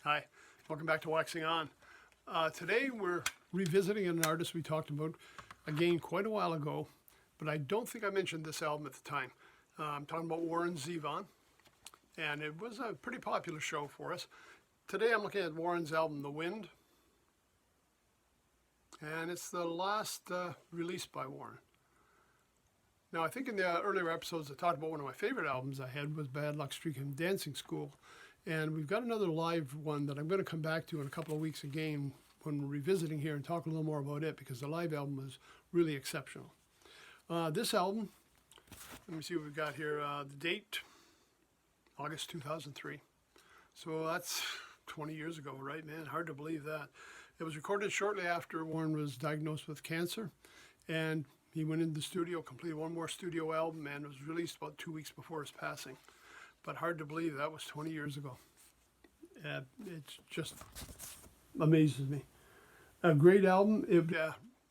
Hi, welcome back to Waxing On. Today we're revisiting an artist we talked about again quite a while ago, but I don't think I mentioned this album at the time. I'm talking about Warren Zevon, and it was a pretty popular show for us. Today I'm looking at Warren's album, The Wind, and it's the last release by Warren. Now, I think in the earlier episodes I talked about one of my favorite albums I had was Bad Luck Streak and Dancing School. And we've got another live one that I'm going to come back to in a couple of weeks again when we're revisiting here and talk a little more about it, because the live album was really exceptional. This album, let me see what we've got here. The date, August 2003. So that's 20 years ago, right, man? Hard to believe that. It was recorded shortly after Warren was diagnosed with cancer, and he went into the studio, completed one more studio album, and it was released about 2 weeks before his passing. But hard to believe that was 20 years ago. It just amazes me. A great album. It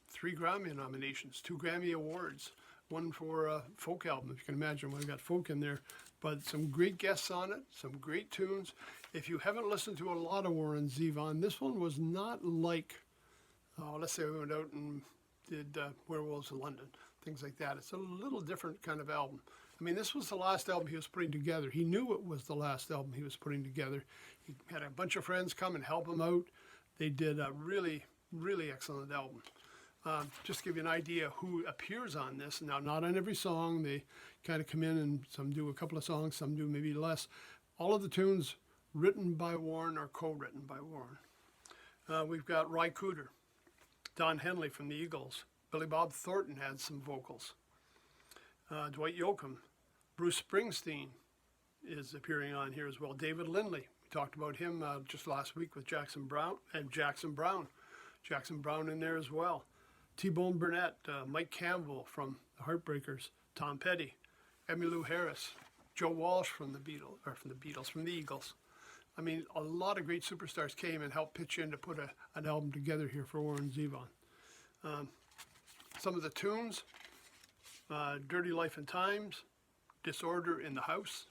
3 Grammy nominations, 2 Grammy Awards, one for folk album, if you can imagine. We've got folk in there, but some great guests on it, some great tunes. If you haven't listened to a lot of Warren Zevon, this one was not like, let's say we went out and did Werewolves in London, things like that. It's a little different kind of album. I mean, this was the last album he was putting together. He knew it was the last album he was putting together. He had a bunch of friends come and help him out. They did a really, really excellent album. Just to give you an idea who appears on this. Now, not on every song. They kind of come in and some do a couple of songs, some do maybe less. All of the tunes written by Warren or co-written by Warren. We've got Ry Cooder, Don Henley from the Eagles. Billy Bob Thornton had some vocals. Dwight Yoakam, Bruce Springsteen is appearing on here as well. David Lindley, we talked about him just last week with Jackson Brown in there as well. T-Bone Burnett, Mike Campbell from the Heartbreakers, Tom Petty, Emmylou Harris, Joe Walsh from the Eagles. I mean, a lot of great superstars came and helped pitch in to put an album together here for Warren Zevon. Some of the tunes. Dirty Life and Times, Disorder in the House,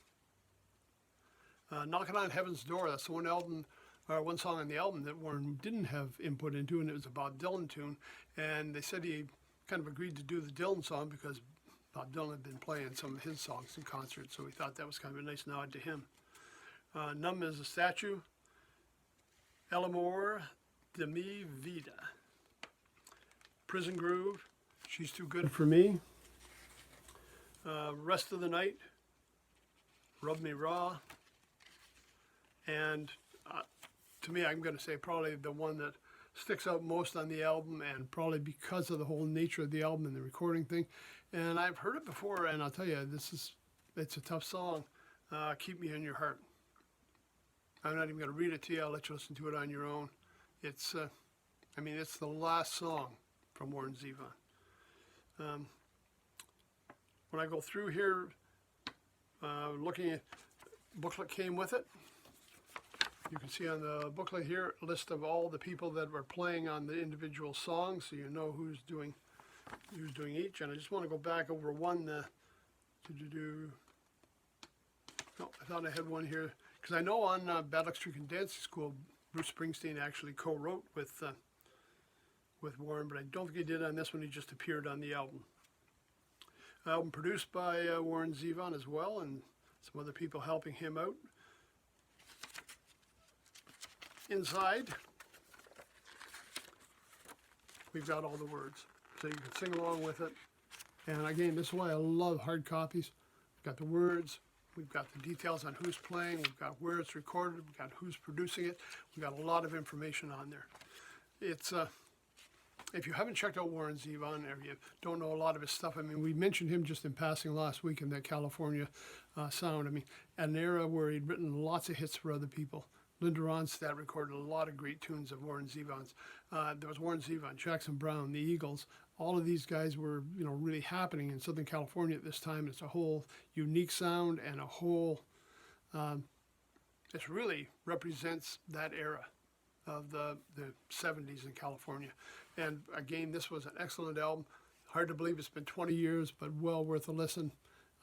Knocking on Heaven's Door. That's the one song on the album that Warren didn't have input into, and it was a Bob Dylan tune. And they said he kind of agreed to do the Dylan song because Bob Dylan had been playing some of his songs in concert, so he thought that was kind of a nice nod to him. Numb as a Statue, El Amor de mi Vida, Prison Groove, She's Too Good for Me. Rest of the Night, Rub Me Raw, and to me, I'm going to say probably the one that sticks out most on the album, and probably because of the whole nature of the album and the recording thing. And I've heard it before, and I'll tell you, it's a tough song, Keep Me in Your Heart. I'm not even going to read it to you. I'll let you listen to it on your own. It's the last song from Warren Zevon. When I go through here, looking at the booklet came with it. You can see on the booklet here a list of all the people that were playing on the individual songs, so you know who's doing each. And I just want to go back over one. No, I thought I had one here because I know on Bad Luck Streak and Dancing School, Bruce Springsteen actually co-wrote with Warren, but I don't think he did on this one. He just appeared on the album. Album produced by Warren Zevon as well, and some other people helping him out. Inside, we've got all the words, so you can sing along with it. And again, this is why I love hard copies. We've got the words, we've got the details on who's playing, we've got where it's recorded, we've got who's producing it. We've got a lot of information on there. It's if you haven't checked out Warren Zevon, or you don't know a lot of his stuff, I mean, we mentioned him just in passing last week in that California sound. I mean, at an era where he'd written lots of hits for other people. Linda Ronstadt recorded a lot of great tunes of Warren Zevon's. There was Warren Zevon, Jackson Brown, the Eagles. All of these guys were, really happening in Southern California at this time. It's a whole unique sound and a whole, it really represents that era of the 70s in California. And again, this was an excellent album. Hard to believe it's been 20 years, but well worth a listen.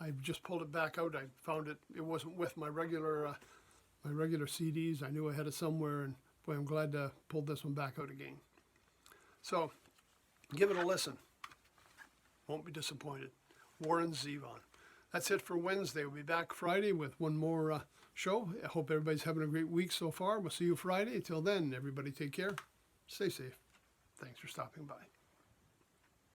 I just pulled it back out. I found it wasn't with my regular my regular CDs. I knew I had it somewhere, and boy, I'm glad to pull this one back out again. So give it a listen. Won't be disappointed. Warren Zevon. That's it for Wednesday. We'll be back Friday with one more show. I hope everybody's having a great week so far. We'll see you Friday. Till then, everybody take care. Stay safe. Thanks for stopping by.